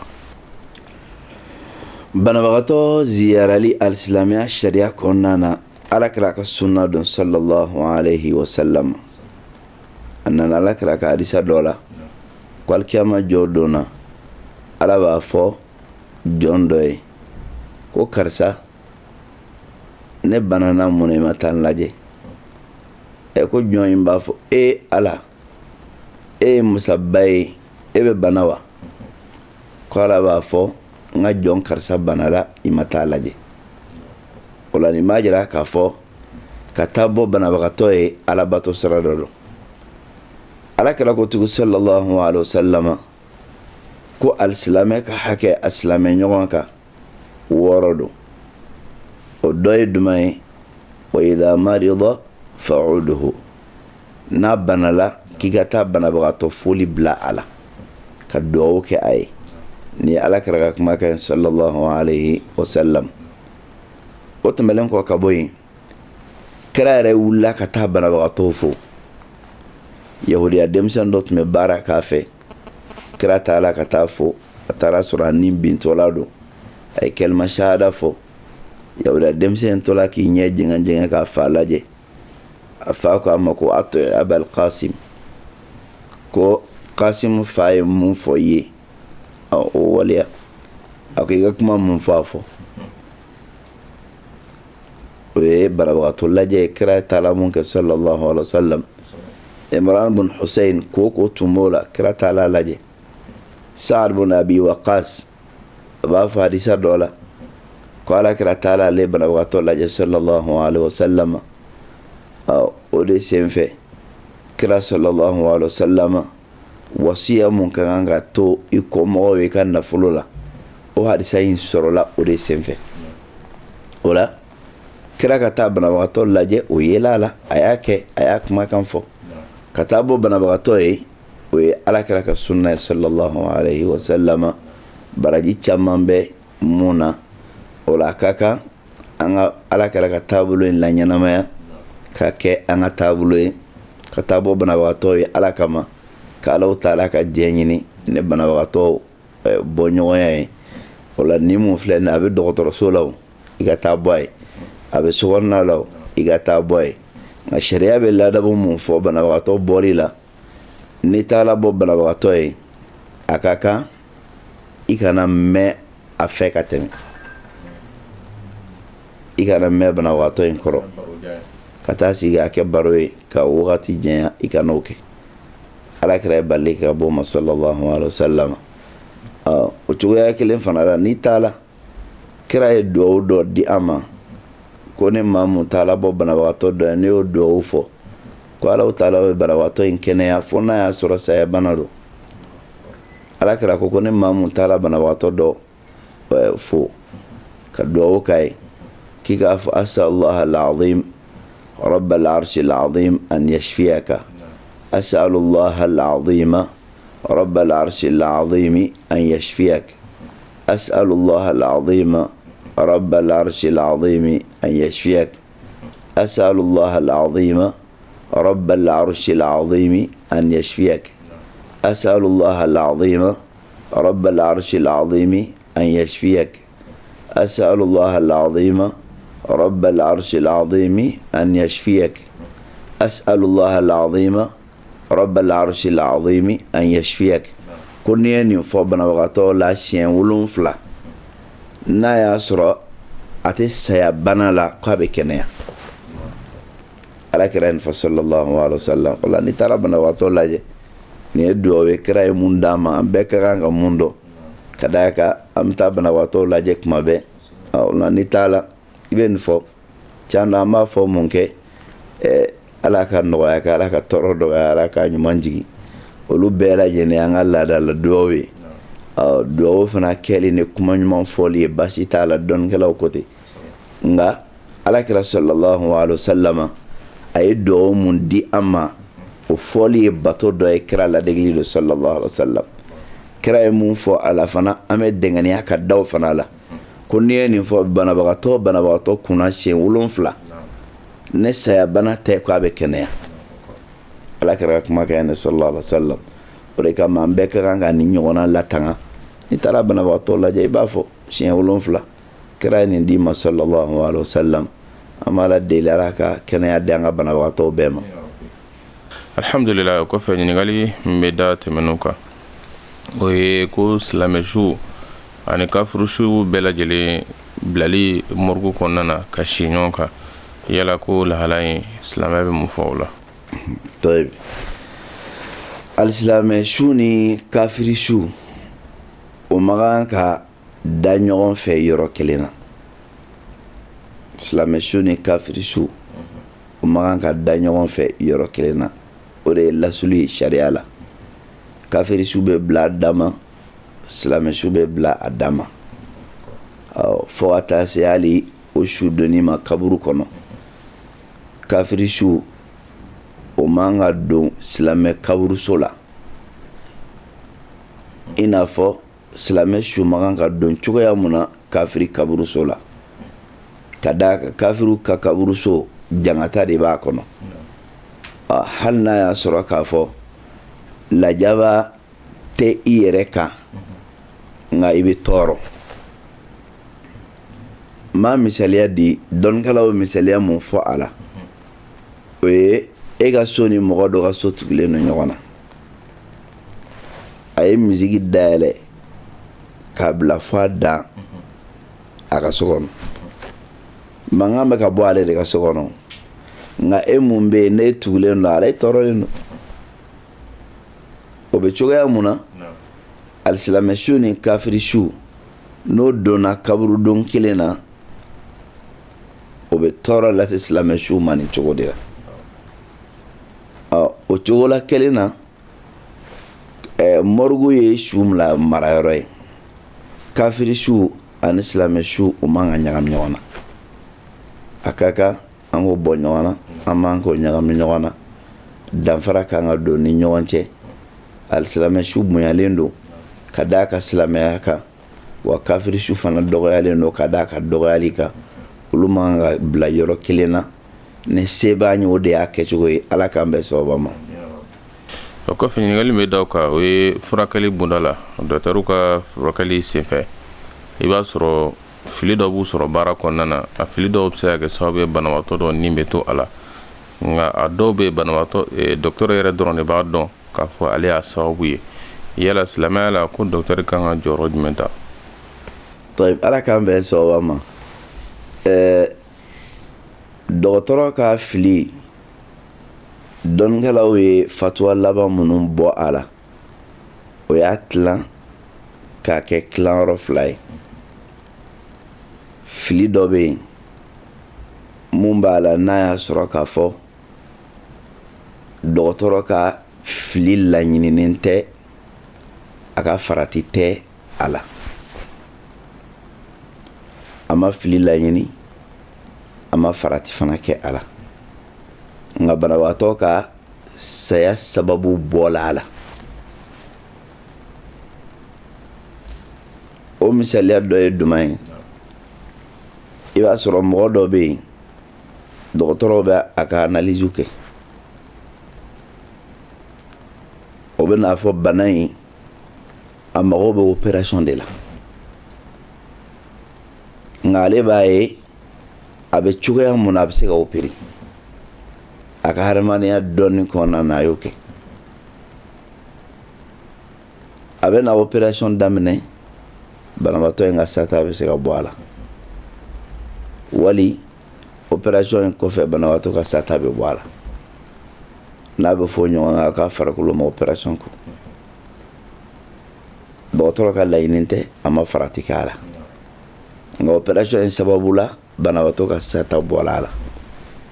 banabagatɔ ziyarali alisilamɛya sariya kɔnɔna na alakira ka sunna don sallallahu alaihi wasallam. A nana alakira ka hadisa dɔ la ko alikiyama jɔ don na ala b'a fɔ jɔn dɔ ye ko karisa ne banana mun na i ma taa n lajɛ. Ko jɔn in b'a fɔ ala e ye musaba ye e bɛ bana wa? Ko ala b'a fɔ n ka jɔn karisa bana la i ma taa lajɛ. O la nin b'a jira k'a fɔ ka taa bɔ banabagatɔ ye alabato sira dɔ don. Alakira ko tugun sallallahu alaihi wasallam ko alisilamɛ ka hakɛ a silamɛ ɲɔgɔn kan 6 don. O dɔ ye jumɛn ye? wa idha marida fa'uduhu. N'a banala k'i ka taa banabagatɔ foli bila a la ka dugawu kɛ a ye. Ni alakira ka kuma kɛ sallallahu alaihi wasallam. O tɛmɛlen kɔ ka bɔ yen, kira yɛrɛ wulila ka taa banabagatɔw fo. Yahudiya denmisɛn dɔ tun bɛ baara k'a fɛ. Kira taala ka taa fo, a taara sɔrɔ a ni bintɔla don. A ye kɛlima shahada fɔ. Yahudiya denmisɛn tola k'i ɲɛ jɛngɛ k'a fa lajɛ. A fa ko a ma ko atɔ Abal Qasim, ko Qasim fa ye mun fɔ i ye o waleya. A ko i ka kuma mun fɔ a fɔ. O ye banabagatɔ lajɛ kira taala mun kɛ sallallahu alaihi wasallam. Imran bin Hussein ko tun b'o la, kira taala lajɛ. Sa'ad bin Abi Waqqas a b'a fɔ hadisa dɔ la ko alakira taala ale banabagatɔ lajɛ sallallahu alaihi wasallam. O de senfɛ kira sallallahu alaihi wasallam wasiya mun ka kan ka to i kɔmɔgɔw ye ka nafolo la, o hadisa in sɔrɔla o de senfɛ. O la kira ka taa banabagatɔ lajɛ, o yela la, a y'a kɛ, a y'a kumakan fɔ. Ka taa bɔ banabagatɔ ye, o ye alakira ka sunna ye sallallahu alaihi wasallam. Baraji caman bɛ mun na, o la ka kan an ka alakira ka taabolo in la ɲɛnamaya ka kɛ an ka taabolo ye. Ka taa bɔ banabagatɔ ye ala kama, ka Alahu taala ka diɲɛ ɲini ne banabagatɔ bɔ ɲɔgɔnya ye. O la ni mun filɛ nin a bɛ dɔgɔtɔrɔso la o, i ka taa bɔ a ye. A bɛ sokɔnɔna la o, i ka taa bɔ a ye. Nka sariya bɛ ladabu mun fɔ banabagatɔ bɔli la, n'i taala bɔ banabagatɔ ye, a ka kan i kana mɛn a fɛ ka tɛmɛ. I kana mɛn banabagatɔ in kɔrɔ ka taa sigi a kɛ baro ye ka wagati janya, i kana o kɛ. Alakira ye bali ka bɔ ma sallallahu alaihi wasallam. O cogoya kelen fana la, n'i taala kira ye dugawu dɔ di an ma ko ne maa mun taala bɔ banabagatɔ dɔ ye, ne y'o dugawu fɔ ko Alahu taala bɛ banabagatɔ in kɛnɛya fo n'a y'a sɔrɔ saya bana don. Alakira ko ne maa mun taala banabagatɔ dɔ fo ka dugawu k'a ye k'i k'a fɔ as'alullaha al-azim rabbal arshil azim an yashfiyaka. as'alullaha al-azim rabbal arshil azim an yashfiyaka. as'alullaha al-azim رب العرش العظيم أن يشفيك. أسأل الله العظيم رب العرش العظيم أن يشفيك. أسأل الله العظيم رب العرش العظيم أن يشفيك. أسأل الله العظيم رب العرش العظيم أن يشفيك. أسأل الله العظيم رب العرش العظيم أن يشفيك. كوني أن يفوبنا وغطو لا شيء ولون فلا n'a y'a sɔrɔ a tɛ saya bana la k'a bɛ kɛnɛya. Alakira nin fɔ sallallahu alaihi wasallam. O la n'i taara banabagatɔ lajɛ, nin ye dugawu ye kira ye mun d'a ma, an bɛɛ ka kan ka mun dɔn. Ka d'a kan an bɛ taa banabagatɔ lajɛ kuma bɛɛ. O la n'i taara i bɛ nin fɔ, tiɲɛ na an b'a fɔ mun kɛ, ala ka nɔgɔya kɛ, ala ka tɔɔrɔ dɔgɔya, ala ka ɲuman jigin. Olu bɛɛ lajɛlen an ka laada la dugawu ye. Dugawu fana kɛli ni kuma ɲuman fɔli ye, basi t'a la dɔnnikɛlaw kote. Nka alakira sallallahu alaihi wasallam a ye dugawu mun di an ma, o fɔli ye bato dɔ ye kira ladegeli do sallallahu alaihi wasallam. Kira ye mun fɔ a la fana, an bɛ dɛngɛniya ka daw fana la. Ko n'i ye nin fɔ banabagatɔ kunna siɲɛ 7, ne saya bana tɛ ko a bɛ kɛnɛya. Alakira ka kuma kɛ ne sallallahu alaihi wasallam. O de kama an bɛɛ ka kan ka nin ɲɔgɔnna latanga. N'i taara banabagatɔ lajɛ, i b'a fɔ siɲɛ 7 kira ye nin di ma sallallahu alaihi wasallam. An b'a la deli Ala ka kɛnɛya di an ka banabagatɔw bɛɛ ma. Alhamdulillah, ko fɛ ɲininkali min bɛ da tɛmɛnnu kan o ye ko silamɛsu ani kafirusu bɛɛ lajɛlen bilali morgue kɔnɔna na ka si ɲɔgɔn kan, yala ko lahala in silamɛ bɛ mun fɔ o la? Tayib, alisilamɛsu ni kafirisu o ma kan ka da ɲɔgɔn fɛ yɔrɔ kelen na. Silamɛsu ni kafirisu o ma kan ka da ɲɔgɔn fɛ yɔrɔ kelen na. O de ye lasuli sariya la. Kafirisu bɛ bila a dama, silamɛsu bɛ bila a dama. Fo ka taa se hali o su donni ma kaburu kɔnɔ. Kafirisu o man ka don silamɛ kaburuso la, i n'a fɔ silamɛ su man kan ka don cogoya mun na kafiri kaburuso la. Ka d'a kan kafiriw ka kaburuso jangata de b'a kɔnɔ. Hali n'a y'a sɔrɔ k'a fɔ lajaba tɛ i yɛrɛ kan nka i bɛ tɔɔrɔ. Ma misaliya di, dɔnnikɛlaw bɛ misaliya mun fɔ a la, o ye e ka so ni mɔgɔ dɔ ka so tugulen don ɲɔgɔn na. A ye misiki dayɛlɛ k'a bila fɔ a dan a ka so kɔnɔ. Mankan bɛ ka bɔ ale de ka so kɔnɔ, nka e mun bɛ yen ne tugulen don a la, e tɔɔrɔlen don. O bɛ cogoya mun na alisilamɛsu ni kafirisu n'o donna kaburudon kelen na, o bɛ tɔɔrɔ lase silamɛsu ma nin cogo de la. O cogo la kelen na morgue ye su marayɔrɔ ye. Kafirisu ani silamɛsu o man ka ɲagami ɲɔgɔn na. A ka kan an k'o bɔ ɲɔgɔn na, an man k'o ɲagami ɲɔgɔn na. Danfara kan ka don ni ɲɔgɔn cɛ. Alisilamɛsu bonyalen don ka d'a ka silamɛya kan, wa kafirisu fana dɔgɔyalen don ka d'a ka dɔgɔyali kan. Olu man ka bila yɔrɔ kelen na. Ni se b'a ɲe o de y'a kɛcogo ye. Ala k'an bɛn sababa ma. O kɔfɛ ɲininkali min bɛ da o kan o ye furakɛli bunda la. Dɔkitɛriw ka furakɛli senfɛ i b'a sɔrɔ fili dɔ b'u sɔrɔ baara kɔnɔna na. A fili dɔw bɛ se ka kɛ sababu ye banabaatɔ dɔ nin bɛ to a la, nka a dɔw bɛ banabaatɔ dɔkitɛri yɛrɛ dɔrɔn de b'a dɔn k'a fɔ ale y'a sababu ye. Yala silamɛya la ko dɔkitɛri kan ka jɔyɔrɔ jumɛn ta? Ala k'an bɛn sababa ma. Dɔgɔtɔrɔ ka fili, dɔnnikɛlaw ye fatuwa laban minnu bɔ a la, o y'a tilan k'a kɛ tilanyɔrɔ 2 ye. Fili dɔ bɛ yen mun b'a la n'a y'a sɔrɔ k'a fɔ dɔgɔtɔrɔ ka fili laɲininen tɛ, a ka farati tɛ a la. A ma fili laɲini, a ma farati fana kɛ a la, nka banabaatɔ ka saya sababu bɔla a la. O misaliya dɔ ye jumɛn ye? I b'a sɔrɔ mɔgɔ dɔ bɛ yen, dɔgɔtɔrɔw bɛ a ka analyse kɛ. O bɛ n'a fɔ bana in a mago bɛ opération de la, nka ale b'a ye a bɛ cogoya mun na a bɛ se ka opérer. A ka hadamadenya dɔɔnin kɔnɔna na a y'o kɛ. A bɛ na opération daminɛ, banabaatɔ in ka sata bɛ se ka bɔ a la, wali opération in kɔfɛ banabaatɔ ka sata bɛ bɔ a la. N'a bɛ fɔ ɲɔgɔn kan a ka farikolo ma opération kɔ. Dɔgɔtɔrɔ ka laɲini tɛ, a ma farati k'a la, nka opération in sababu la banabaatɔ ka sata bɔra a la.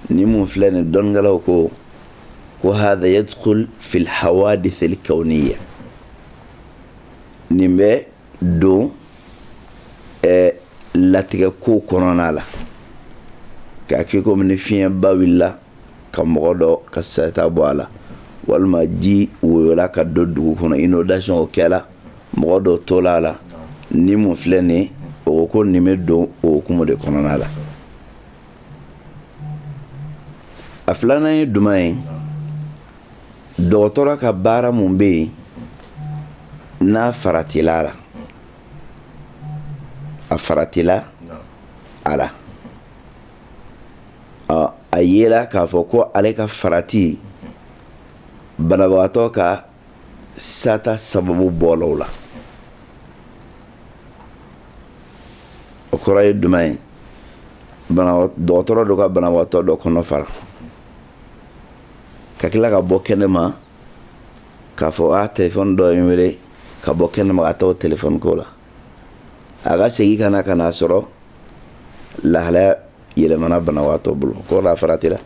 Ni mun filɛ nin dɔnnikɛlaw ko hada yadkhul fil hawadith al kawniyya, nin bɛ don latigɛ ko kɔnɔna la. K'a kɛ komi ni fiɲɛba wulila ka mɔgɔ dɔ ka sata bɔ a la, walima ji woyola ka don dugu kɔnɔ, inondation o kɛla, mɔgɔ dɔ tola a la. Ni mun filɛ nin o ko nin bɛ don o hukumu de kɔnɔna la. A filanan ye jumɛn ye? Dɔgɔtɔrɔ ka baara mun bɛ yen n'a faratila a la, a a faratila ala a yela k'a fɔ ko ale ka farati banabagatɔ ka sata sababu bɔlaw la. O kɔrɔ ye jumɛn ye? Dɔgɔtɔrɔ dɔ ka banabagatɔ dɔ kɔnɔ fara ka tila ka bɔ kɛnɛma k'a fɔ telefɔni dɔ ye n wele ka bɔ kɛnɛma ka taa o telefɔni ko la. A ka segin ka na ka n'a sɔrɔ lahalaya yɛlɛmana banabagatɔ bolo. O kɔrɔ a faratila.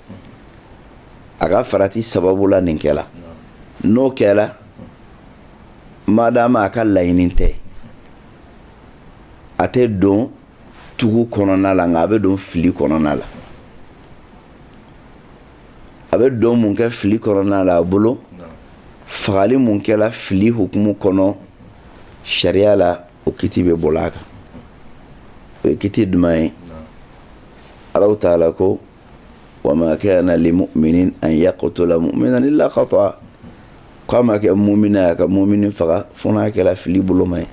A ka farati sababu la nin kɛla. N'o kɛla madama a ka laɲini tɛ, a tɛ don tugu kɔnɔna la nka a bɛ don fili kɔnɔna la. A bɛ don mun kɛ fili kɔnɔna la a bolo, fagali mun kɛla fili hukumu kɔnɔ sariya la, o kiti bɛ bɔla a kan. O ye kiti jumɛn ye? Alahu taala ko wa ma kana li mu'minin an yaqtula mu'minan illa khata. K'a ma kɛ mumina ya ka mumini faga fo n'a kɛla fili bolo ma ye.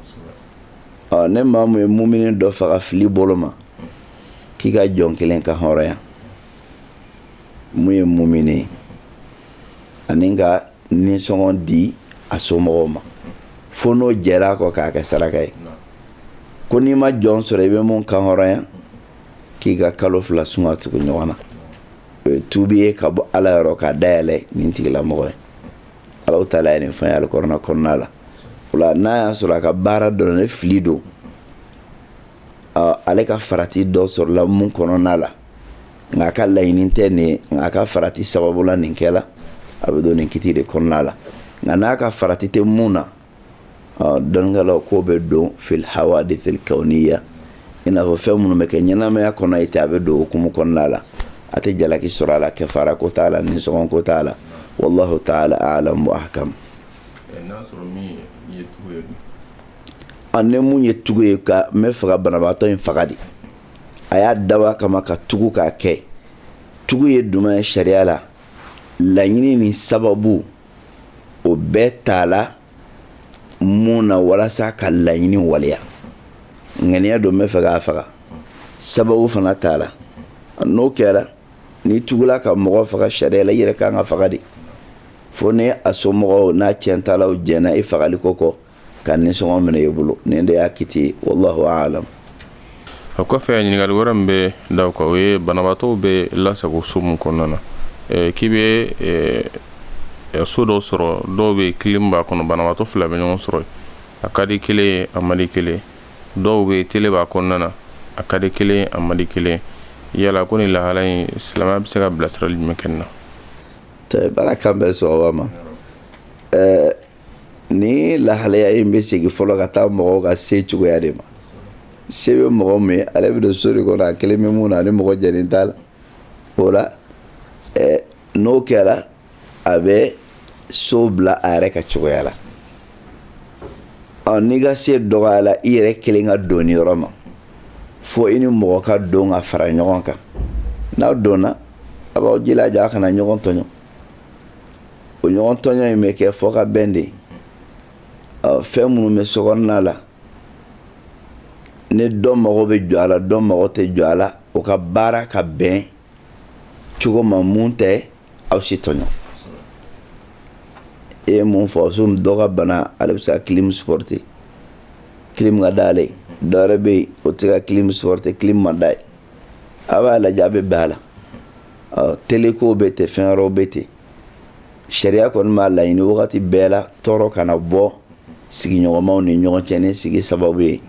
Ne maa mun ye mumini dɔ faga fili bolo ma, k'i ka jɔn kelen ka hɔrɔnya. Mun ye mumini ye ani ka nisɔngɔ di a somɔgɔw ma fo n'o jɛra a kɔ k'a kɛ saraka ye. Ko n'i ma jɔn sɔrɔ i bɛ mun kan hɔrɔnya, k'i ka kalo 2 sunga tugu ɲɔgɔn na. O ye tuubi ye ka bɔ Ala yɔrɔ k'a dayɛlɛ nin tigilamɔgɔ ye. Alahu taala ye nin fɛn ye alikɔrɔna kɔnɔna la. O la n'a y'a sɔrɔ a ka baara dɔ ne fili don, ale ka farati dɔ sɔrɔla mun kɔnɔna la nka a ka laɲini tɛ nin ye, nka a ka farati sababu la nin kɛla, a bɛ don nin kiti de kɔnɔna la. Nka n'a ka farati tɛ mun na, dɔnnikɛlaw k'o bɛ don fil hawadithil kawniya, i n'a fɔ fɛn minnu bɛ kɛ ɲɛnamaya kɔnɔ yen, a bɛ don hukumu kɔnɔna la. A tɛ jalaki sɔrɔ a la, kɛfara ko t'a la, nisɔngɔ ko t'a la. Wallahu ta'ala a'lam wa ahkam. Ne mun ye tugu ye ka n bɛ fɛ ka banabagatɔ in faga de, a y'a dabɔ a kama ka tugu k'a kɛ. Tugu ye jumɛn ye sariya la? Laɲini ni sababu o bɛɛ t'a la mun na walasa ka laɲini waleya. Ŋaniya don n bɛ fɛ k'a faga, sababu fana t'a la. N'o kɛra n'i tugula ka mɔgɔ faga sariya la, i yɛrɛ kan ka faga de. Fo ni a somɔgɔw n'a tiɲɛtalaw jɛna i fagali ko kɔ ka nisɔngɔ minɛ i bolo. Nin de y'a kiti ye. Wallahu a'lam. O kɔfɛ ɲininkali wɛrɛ min bɛ da o kan, o ye banabaatɔw bɛ lasago so mun kɔnɔna na. K'i bɛ so dɔw sɔrɔ, dɔw bɛ clim b'a kɔnɔ, banabaatɔ 2 bɛ ɲɔgɔn sɔrɔ, a ka di kelen ye, a man di kelen. Dɔw bɛ tele b'a kɔnɔna na, a ka di kelen, a man di kelen. Yala ko ni lahala in silamɛya bɛ se ka bilasirali jumɛn kɛ nin na? Baara kan bɛ sɔgɔma ma. Ni lahalaya in bɛ segin fɔlɔ ka taa mɔgɔw ka se cogoya de ma. Se bɛ mɔgɔ min ye, ale bɛ don so de kɔnɔ, a kelen bɛ mun na, ani mɔgɔ jɛlen t'a la. O la n'o kɛra, a bɛ so bila a yɛrɛ ka cogoya la. N'i ka se dɔgɔyala, i yɛrɛ kelen ka don ni yɔrɔ ma, fo i ni mɔgɔ ka don ka fara ɲɔgɔn kan. N'aw donna, a b'aw jilaja a kana ɲɔgɔn tɔɲɔ. O ɲɔgɔn tɔɲɔ in bɛ kɛ fɔ ka bɛn de. Fɛn minnu bɛ so kɔnɔna la, ni dɔ mago bɛ jɔ a la, dɔ mago tɛ jɔ a la, o ka baara ka bɛn cogo ma mun tɛ aw si tɔɲɔ. E ye mun fɔ, so dɔ ka bana ale bɛ se ka clim supporter, clim ka d'ale, dɔ wɛrɛ bɛ yen o tɛ se ka clim supporter, clim ma d'a ye. A b'a lajɛ a bɛ bɛn a la. Teleko bɛ ten, fɛn wɛrɛw bɛ ten. Sariya kɔni b'a laɲini wagati bɛɛ la tɔɔrɔ kana bɔ sigiɲɔgɔnmaw ni ɲɔgɔn cɛ ni sigi sababu ye.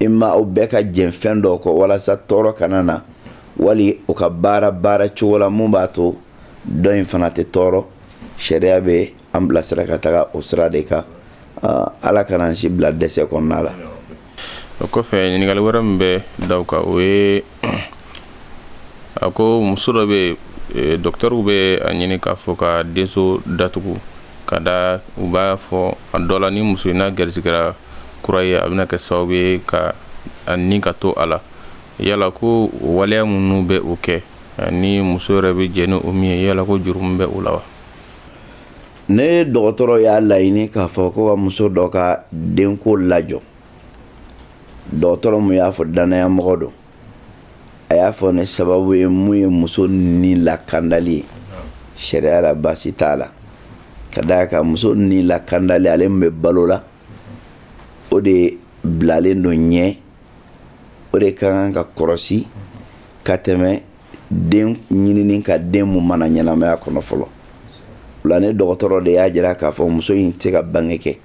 I ma aw bɛɛ ka jɛn fɛn dɔw kɔ walasa tɔɔrɔ kana na, wali o ka baara cogo la mun b'a to dɔ in fana tɛ tɔɔrɔ. Sariya bɛ an bilasira ka taga o sira de kan. Ala kana an si bila dɛsɛ kɔnɔna la. O kɔfɛ ɲininkali wɛrɛ min bɛ da o kan, o ye a ko muso dɔ bɛ dɔkitɛriw bɛ a ɲini k'a fɔ ka denso datugu, ka da u b'a fɔ a dɔ la ni muso in n'a garisigɛra kura ye, a bɛna kɛ sababu ye ka a ni ka to a la. Yala ko waleya minnu bɛ o kɛ, ni muso yɛrɛ bɛ jɛ ni o min ye, yala ko jurumu bɛ o la wa? Ne dɔgɔtɔrɔ y'a laɲini k'a fɔ ko ka muso dɔ ka denko lajɔ, dɔgɔtɔrɔ mun y'a fɔ danaya mɔgɔ don a y'a fɔ ne sababu ye mun ye muso ni lakandali ye sariya la baasi t'a la ka d'a kan muso ni lakandali ale min bɛ balo la o de bilalen don ɲɛ o de ka kan ka kɔrɔsi ka tɛmɛ den ɲinini ka den mun mana ɲɛnamaya kɔnɔ fɔlɔ o la ne dɔgɔtɔrɔ de y'a jira k'a fɔ muso in tɛ se ka bange kɛ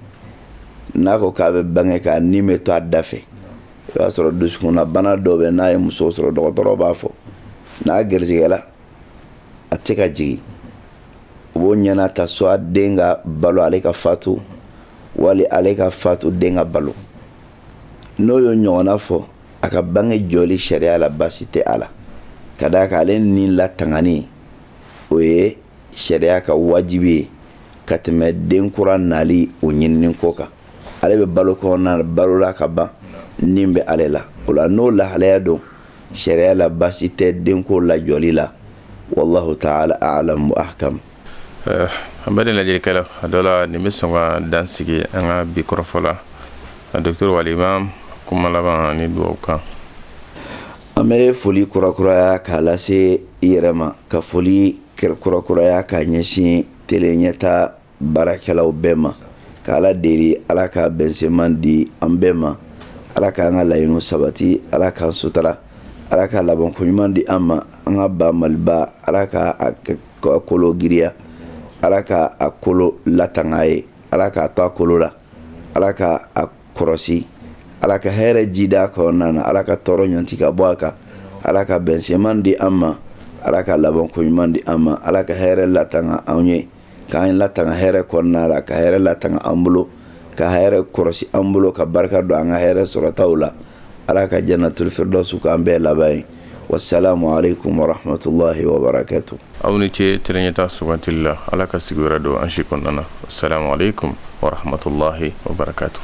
n'a ko k'a bɛ bange kɛ a ni bɛ to a da fɛ i b'a sɔrɔ dusukunna bana dɔw bɛ n'a ye muso sɔrɔ dɔgɔtɔrɔ b'a fɔ n'a gɛrɛsigɛla a tɛ ka jigin o b'o ɲɛna ta soit den ka balo ale ka fatu wali ale ka fatu den ka balo n'o y'o ɲɔgɔnna fɔ a ka bange jɔli sariya la baasi tɛ a la ka d'a kan ale ni latangani o ye sariya ka wajibi ye ka tɛmɛ den kura nali o ɲinini ko kan ale bɛ balo kɔnɔna na balola ka ban nin bɛ ale la o la n'o lahalaya don sariya la baasi tɛ denko lajɔli la wallahu ta'ala a'lam wa ahkam. An bɛ lajɛlikɛla a dɔ la nin bɛ sɔn ka dan sigi an ka bi kɔrɔfɔ la Dr. Wali Imam kuma laban ni dugawu kan. An bɛ foli kurakuraya k'a lase i yɛrɛ ma ka foli kurakuraya k'a ɲɛsin tele ɲɛta baarakɛlaw bɛɛ ma k'ala deli ala ka bɛnseman di an bɛɛ ma ala k'an ka laɲiniw sabati ala k'an sutura ala ka labanko ɲuman di an ma an ka ba maliba ala ka a kolo giriya ala ka a kolo latanga ye ala k'a to a kolo la ala ka a kɔrɔsi ala ka hɛrɛ jida kɔnɔna na ala ka tɔɔrɔ ɲɔnti ka bɔ a kan ala ka bɛnseman di an ma ala ka labanko ɲuman di an ma ala ka hɛrɛ latanga anw ye k'an latanga hɛrɛ kɔnɔna la ka hɛrɛ latanga an bolo ka hɛrɛ kɔrɔsi an bolo ka barika don an ka hɛrɛ sɔrɔtaw la ala ka jannatul firdausu k'an bɛɛ laban ye wassalamu alaikum warahmatullahi wabarakatuh. Aw ni ce tɛrɛɲɛta sugantili la ala ka sigiyɔrɔ don an si kɔnɔna na wassalamu alaikum warahmatullahi wabarakatuh.